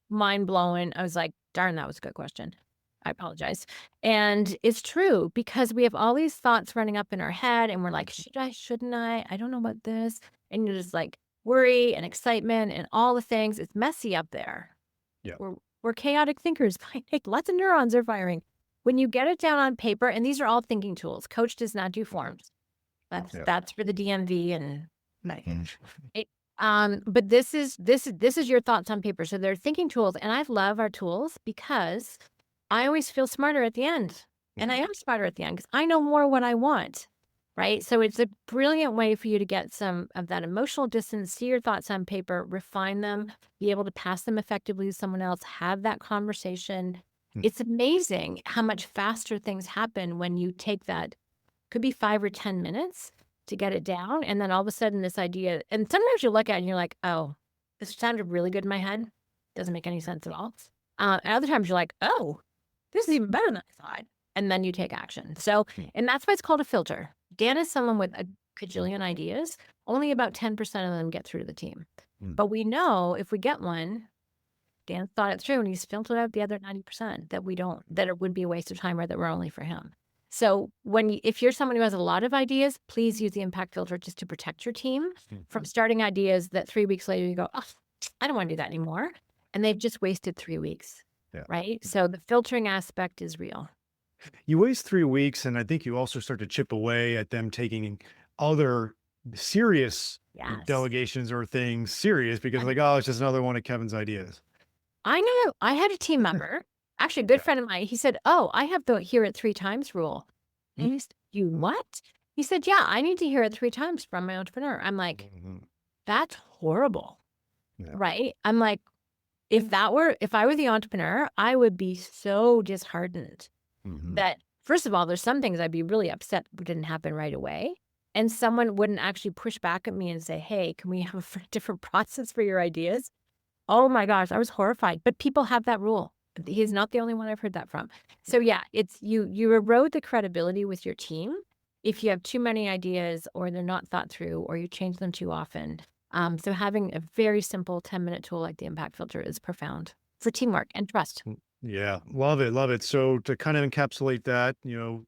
mind blowing. I was like, darn, that was a good question. I apologize. And it's true because we have all these thoughts running up in our head and we're like, should I, shouldn't I? I don't know about this. And you're just like worry and excitement and all the things. It's messy up there. Yeah. We're chaotic thinkers. Lots of neurons are firing. When you get it down on paper, and these are all thinking tools. Coach does not do forms. Yeah. That's for the DMV and Mhm. it, but this is your thoughts on paper. So they're thinking tools, and I love our tools because I always feel smarter at the end, and I am smarter at the end because I know more what I want. Right. So it's a brilliant way for you to get some of that emotional distance, see your thoughts on paper, refine them, be able to pass them effectively to someone else, have that conversation. Mm. It's amazing how much faster things happen when you take that, could be 5 or 10 minutes to get it down. And then all of a sudden, this idea, and sometimes you look at it and you're like, oh, this sounded really good in my head. Doesn't make any sense at all. And other times you're like, oh, this is even better than I thought. And then you take action. So, Mm. and that's why it's called a filter. Dan is someone with a cajillion ideas. Only about 10% of them get through to the team. Mm. But we know if we get one, Dan thought it through and he's filtered out the other 90% that we don't, that it would be a waste of time or that we're only for him. So if you're someone who has a lot of ideas, please use the impact filter just to protect your team from starting ideas that 3 weeks later you go, oh, I don't want to do that anymore. And they've just wasted 3 weeks. Yeah. Right. So the filtering aspect is real. You waste 3 weeks, and I think you also start to chip away at them taking other serious Yes. delegations or things serious because like, "Oh, it's just another one of Kevin's ideas." I know. I had a team member, actually a good Yeah. friend of mine. He said, oh, I have the hear it 3 times rule. Mm. And I said, you what? He said, yeah, I need to hear it 3 times from my entrepreneur. I'm like, Mhm. that's horrible. Yeah. Right. I'm like, if I were the entrepreneur, I would be so disheartened Mhm. that, first of all, there's some things I'd be really upset didn't happen right away. And someone wouldn't actually push back at me and say, hey, can we have a different process for your ideas? Oh my gosh, I was horrified. But people have that rule. He's not the only one I've heard that from. So yeah, it's you erode the credibility with your team if you have too many ideas or they're not thought through or you change them too often. So having a very simple 10-minute tool like the impact filter is profound for teamwork and trust. Yeah, love it, love it. So to kind of encapsulate that,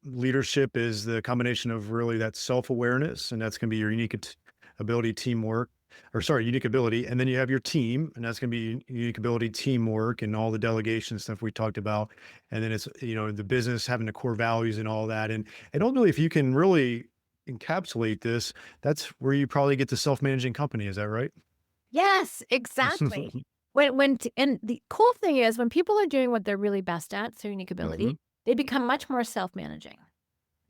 leadership is the combination of really that self-awareness, and that's going to be your ability, teamwork, or sorry, unique ability. And then you have your team, and that's going to be unique ability, teamwork, and all the delegation stuff we talked about. And then it's, the business having the core values and all that. And ultimately, if you can really encapsulate this, that's where you probably get the self-managing company. Is that right? Yes, exactly. And the cool thing is when people are doing what they're really best at, so unique ability, Mhm. they become much more self-managing.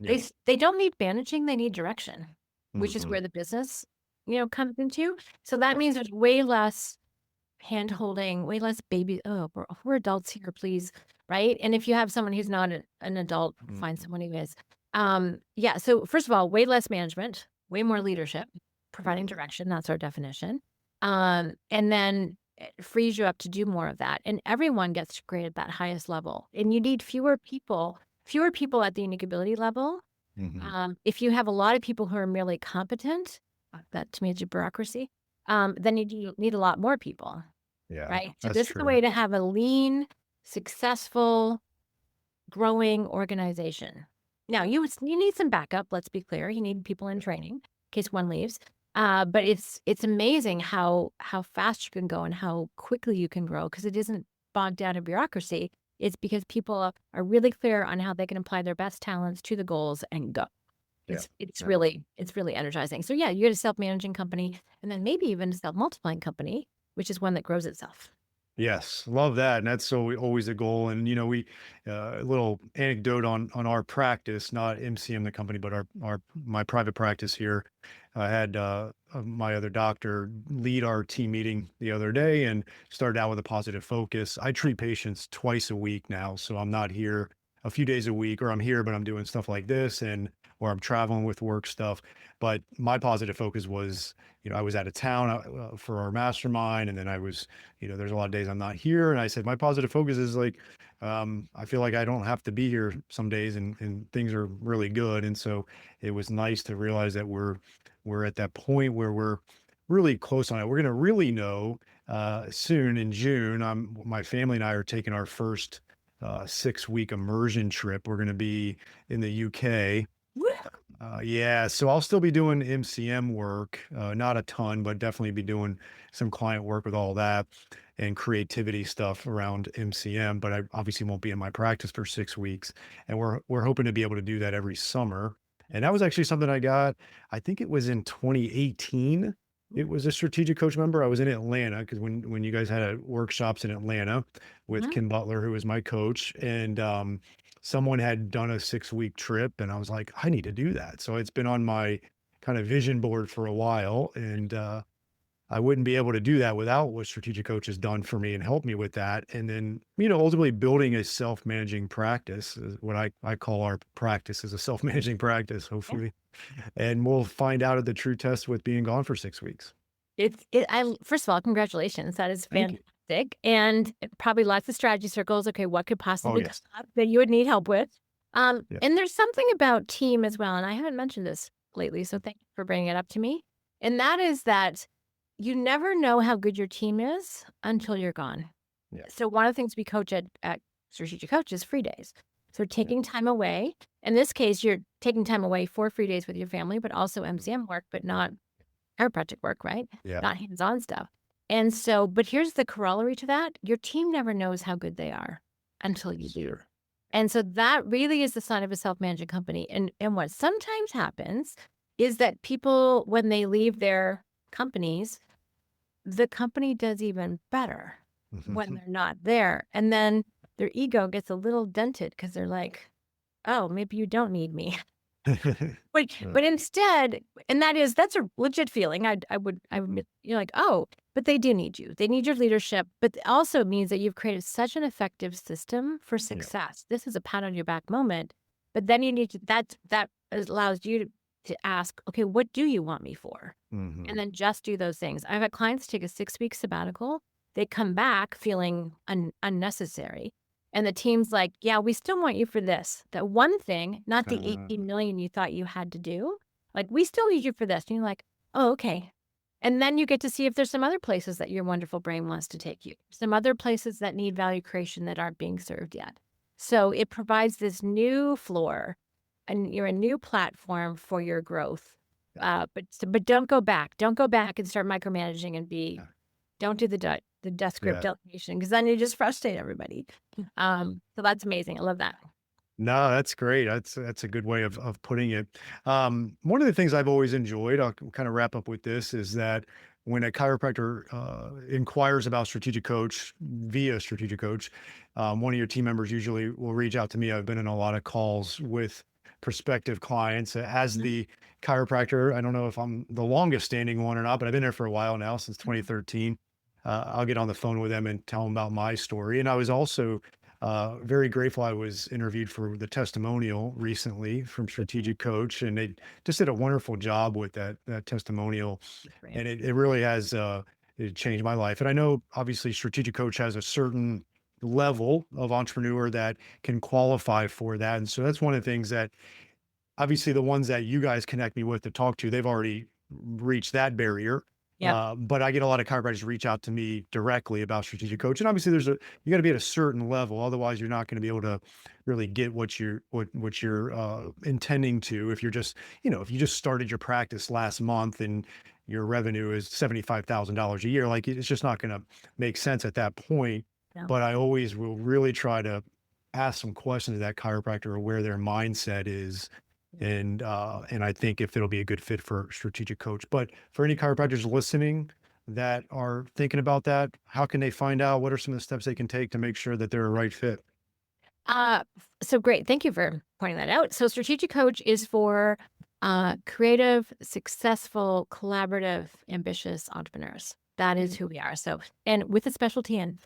Yeah. They don't need managing, they need direction, which is Mhm. where the business, comes into. So that means there's way less hand-holding, way less baby, "Oh, we're adults here, please," right? And if you have someone who's not an adult, find Mhm. someone who is. Yeah, so first of all, way less management, way more leadership, providing direction, that's our definition. And then it frees you up to do more of that, and everyone gets to create at that highest level, and you need fewer people at the unique ability level. Mhm. If you have a lot of people who are merely competent, that to me is a bureaucracy, then you need a lot more people. Yeah, Right? So that's this is a true. way to have a lean, successful, growing organization. Now you need some backup, let's be clear. You need people in training in case one leaves. But it's amazing how fast you can go and how quickly you can grow because it isn't bogged down in bureaucracy. It's because people are really clear on how they can apply their best talents to the goals and go. Yeah. It's Yeah. really energizing. So yeah, you get a self-managing company and then maybe even a self-multiplying company, which is one that grows itself. Yes, love that, and that's always a goal. And we a little anecdote on our practice, not MCM the company, but our my private practice here. I had my other doctor lead our team meeting the other day and started out with a positive focus. I treat patients twice a week now, so I'm not here a few days a week, or I'm here but I'm doing stuff like this, and or I'm traveling with work stuff. But my positive focus was, I was out of town for our mastermind, and then I was, there's a lot of days I'm not here. And I said, my positive focus is like, I feel like I don't have to be here some days, and things are really good. And so it was nice to realize that we're at that point where we're really close on it. We're going to really know soon in June. My family and I are taking our first 6-week immersion trip. We're going to be in the UK. Woo! Yeah, so I'll still be doing MCM work, not a ton, but definitely be doing some client work with all that and creativity stuff around MCM. But I obviously won't be in my practice for 6 weeks, and we're hoping to be able to do that every summer. And that was actually something I got. I think it was in 2018. It was a strategic coach member. I was in Atlanta because when you guys had workshops in Atlanta with Mhm. Kim Butler, who was my coach, and someone had done a 6-week trip, and I was like, I need to do that. So it's been on my kind of vision board for a while. And I wouldn't be able to do that without what strategic coach has done for me and helped me with that. And then, ultimately building a self-managing practice is what I call our practice is a self-managing practice, Yeah. hopefully. And we'll find out at the true test with being gone for 6 weeks. First of all, congratulations. That is Thank you. fantastic. And probably lots of strategy circles. Okay, what could Oh, possibly come yes. up that you would need help with? Yes. And there's something about team as well. And I haven't mentioned this lately, so thank you for bringing it up to me. And that is that you never know how good your team is until you're gone. Yeah. So one of the things we coach at Strategic Coach is free days. So Yeah. taking time away. In this case, you're taking time away for free days with your family, but also Mm. MCM work, but not chiropractic work, right? Yeah. Not hands-on stuff. And so, but here's the corollary to that. Your team never knows how good they are until you That's do. true. And so that really is the sign of a self-managing company. And what sometimes happens is that people, when they leave their companies, the company does even better when Mhm. they're not there. And then their ego gets a little dented because they're like, oh, maybe you don't need me. But Uh, but instead and that's a legit feeling. You're like, "Oh, but they do need you. They need your leadership." But it also means that you've created such an effective system for yeah. success. This is a pat on your back moment, but then you need to that allows you to ask, "Okay, what do you want me for?" And Hmm. then just do those things. I've had clients take a 6-week sabbatical. They come back feeling unnecessary. And the team's like, yeah, we still want you for this. That one thing, not the Uh, 18 million you thought you had to do. Like, we still need you for this. And you're like, oh, okay. And then you get to see if there's some other places that your wonderful brain wants to take you, some other places that need value creation that aren't being served yet. So it provides this new floor and you're a new platform for your growth. yeah. But don't go back. Don't go back and start micromanaging and Yeah. don't do the death grip Yeah. delegation because then you just frustrate everybody. So that's amazing. I love that. No, that's great. That's a good way of putting it. One of the things I've always enjoyed, I'll kind of wrap up with this, is that when a chiropractor inquires about strategic coach via strategic coach, one of your team members usually will reach out to me. I've been in a lot of calls with prospective clients as Mhm. the chiropractor. I don't know if I'm the longest standing one or not, but I've been there for a while now, since Mhm. 2013. I'll get on the phone with them and tell them about my story. And I was also very grateful. I was interviewed for the testimonial recently from Strategic Coach, and they just did a wonderful job with that testimonial, Great. and it really has it changed my life. And I know obviously Strategic Coach has a certain level of entrepreneur that can qualify for that, and so that's one of the things that obviously the ones that you guys connect me with to talk to, they've already reached that barrier. Yep. But I get a lot of chiropractors reach out to me directly about strategic coach. And obviously you got to be at a certain level. Otherwise you're not going to be able to really get what you're intending to. If you're just, if you just started your practice last month and your revenue is $75,000 a year, like it's just not going to make sense at that point. No. but I always will really try to ask some questions to that chiropractor or where their mindset is. And I think if it'll be a good fit for strategic coach. But for any chiropractors listening that are thinking about that, how can they find out? What are some of the steps they can take to make sure that they're a right fit? So great. Thank you for pointing that out. So strategic coach is for creative, successful, collaborative, ambitious entrepreneurs. That is who we are. So, and with a specialty in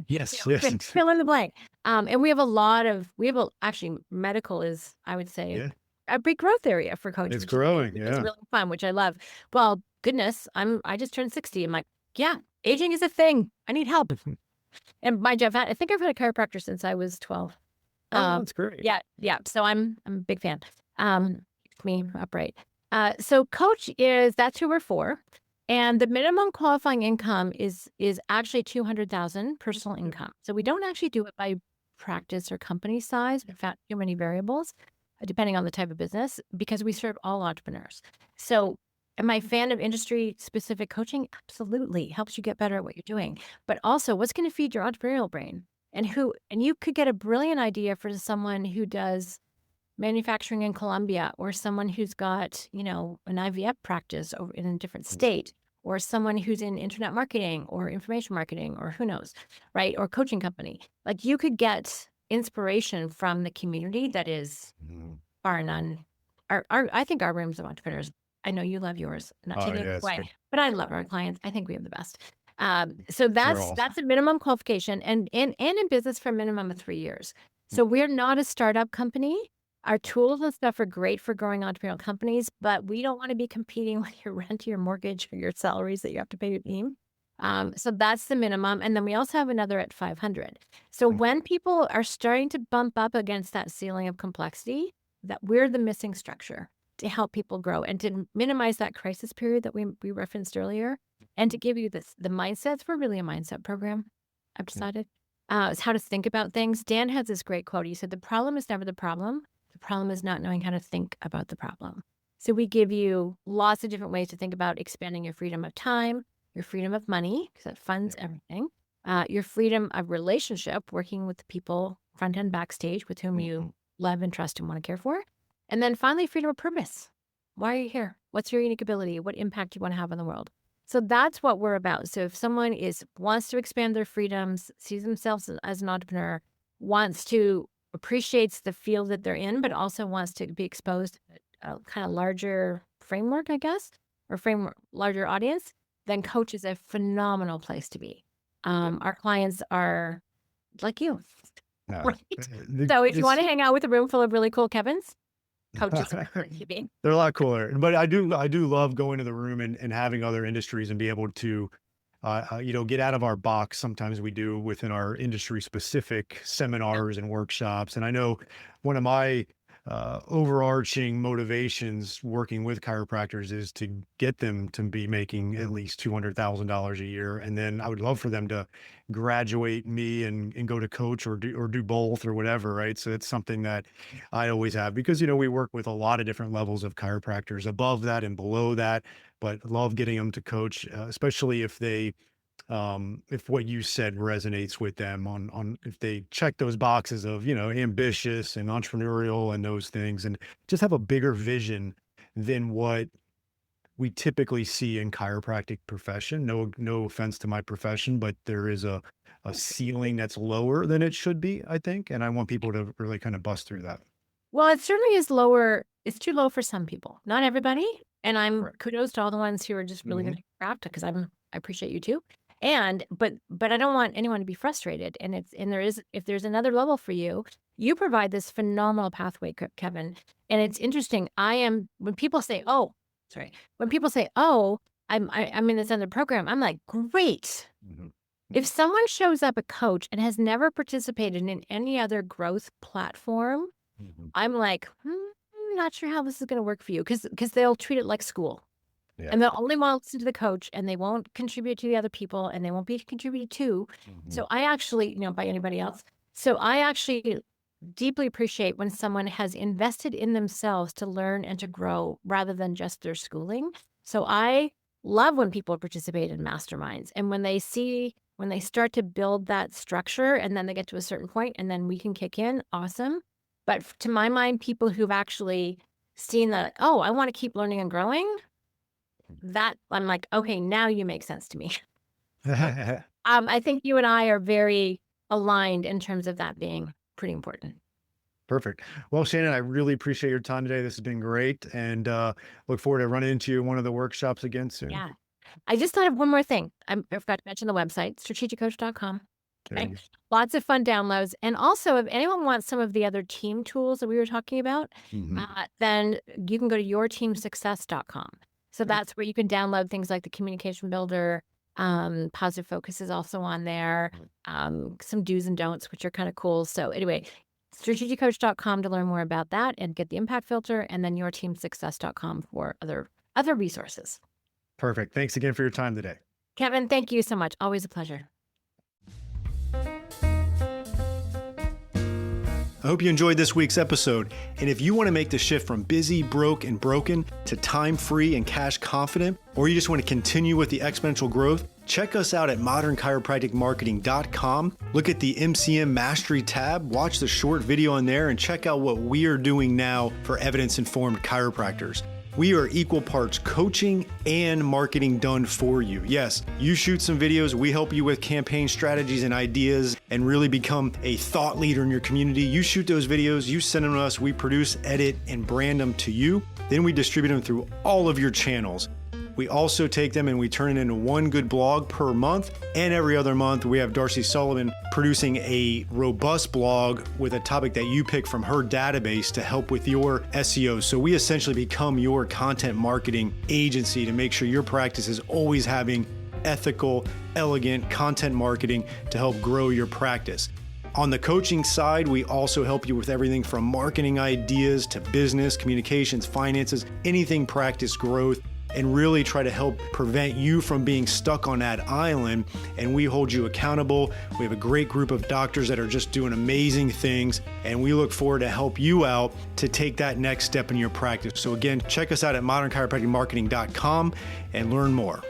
Yes, yes. fill in the blank. And actually medical is, I would say, Yeah, a big growth area for coach, it's growing. which is Yeah. really fun, which I love. Well, goodness, I just turned 60. I'm like, yeah, aging is a thing. I need help. And mind you, I think I've had a chiropractor since I was 12. Oh, that's great. Yeah, yeah. So I'm a big fan. Keeps me upright. So coach that's who we're for. And the minimum qualifying income is actually 200,000 personal income. So we don't actually do it by practice or company size. In fact, too many variables, depending on the type of business, because we serve all entrepreneurs. So am I a fan of industry specific coaching? Absolutely. Helps you get better at what you're doing. But also what's going to feed your entrepreneurial brain? And you could get a brilliant idea for someone who does manufacturing in Colombia, or someone who's got, an IVF practice over in a different state, or someone who's in internet marketing or information marketing, or who knows, right? Or coaching company. Like you could get inspiration from the community that is Mhm. bar none. I think our rooms of entrepreneurs, I know you love yours, not Oh, taking it yeah, it's away, great. but I love our clients. I think we have the best. So They're that's awesome. that's a minimum qualification, and in business for a minimum of 3 years. So we're not a startup company. Our tools and stuff are great for growing entrepreneurial companies, but we don't want to be competing with your rent, your mortgage, or your salaries that you have to pay your team. So that's the minimum, and then we also have another at 500. So Mm. when people are starting to bump up against that ceiling of complexity, that we're the missing structure to help people grow and to minimize that crisis period that we referenced earlier, and to give you the mindsets. We're really a mindset program. I've decided. It's how to think about things. Dan has this great quote. He said, "The problem is never the problem. The problem is not knowing how to think about the problem." So we give you lots of different ways to think about expanding your freedom of time, your freedom of money, because that funds Yeah. everything, your freedom of relationship, working with the people front and backstage with whom you Mhm. love and trust and want to care for. And then finally, freedom of purpose. Why are you here? What's your unique ability? What impact you want to have on the world? So that's what we're about. So if someone wants to expand their freedoms, sees themselves as an entrepreneur, wants to appreciates the field that they're in, but also wants to be exposed to a kind of larger framework, I guess, or framework larger audience, then coach is a phenomenal place to be. Yeah. Our clients are like you, No, right? So if you want it's to hang out with a room full of really cool Kevins, coach is a great place to be. they're a lot cooler. But I do love going to the room and having other industries and be able to get out of our box. Sometimes we do within our industry specific Yeah. seminars and workshops. And I know one of my overarching motivations working with chiropractors is to get them to be making at least $200,000 a year. And then I would love for them to graduate me and go to coach or do both or whatever. Right. So it's something that I always have because, we work with a lot of different levels of chiropractors above that and below that, but love getting them to coach, especially if what you said resonates with them on if they check those boxes of, ambitious and entrepreneurial and those things and just have a bigger vision than what we typically see in chiropractic profession. No offense to my profession, but there is a ceiling that's lower than it should be, I think. And I want people to really kind of bust through that. Well, it certainly is lower. It's too low for some people, not everybody. And I'm Right. kudos to all the ones who are just really Hmm. going to craft it because I appreciate you too. And but I don't want anyone to be frustrated. And if there's another level for you, you provide this phenomenal pathway, Kevin. And it's interesting. When people say, "Oh, sorry," when people say, "Oh, I'm in this other program," I'm like, "Great." Hmm. If someone shows up a coach and has never participated in any other growth platform, Hmm. I'm like, I'm not sure how this is gonna work for you because they'll treat it like school, Yeah. and they'll only want to listen to the coach, and they won't contribute to the other people, and they won't be contributed to. Hmm. So I actually, by anybody else. So I actually deeply appreciate when someone has invested in themselves to learn and to grow rather than just their schooling. So I love when people participate in masterminds and when they see When they start to build that structure and then they get to a certain point and then we can kick in, awesome. But to my mind, people who've actually seen that, oh, I want to keep learning and growing, that I'm like, okay, now you make sense to me. I think you and I are very aligned in terms of that being pretty important. Perfect. Well, Shannon, I really appreciate your time today. This has been great, and look forward to running into you in one of the workshops again soon. Yeah. I just thought of one more thing. I forgot to mention the website, strategiccoach.com. There Okay. you Lots of fun downloads. And also, if anyone wants some of the other team tools that we were talking about, Mhm. then you can go to yourteamsuccess.com. So that's where you can download things like the communication builder. Positive focus is also on there. Some do's and don'ts, which are kind of cool. So anyway, strategiccoach.com to learn more about that and get the impact filter, and then yourteamsuccess.com for other resources. Perfect. Thanks again for your time today. Kevin, thank you so much. Always a pleasure. I hope you enjoyed this week's episode. And if you want to make the shift from busy, broke, and broken to time-free and cash confident, or you just want to continue with the exponential growth, check us out at modernchiropracticmarketing.com. Look at the MCM Mastery tab, watch the short video on there, and check out what we are doing now for evidence-informed chiropractors. We are equal parts coaching and marketing done for you. Yes, you shoot some videos, we help you with campaign strategies and ideas and really become a thought leader in your community. You shoot those videos, you send them to us, we produce, edit, and brand them to you. Then we distribute them through all of your channels. We also take them and we turn it into one good blog per month. And every other month, we have Darcy Sullivan producing a robust blog with a topic that you pick from her database to help with your SEO. So we essentially become your content marketing agency to make sure your practice is always having ethical, elegant content marketing to help grow your practice. On the coaching side, we also help you with everything from marketing ideas to business, communications, finances, anything practice growth, and really try to help prevent you from being stuck on that island. And we hold you accountable. We have a great group of doctors that are just doing amazing things, and we look forward to help you out to take that next step in your practice. So again, check us out at modernchiropracticmarketing.com and learn more.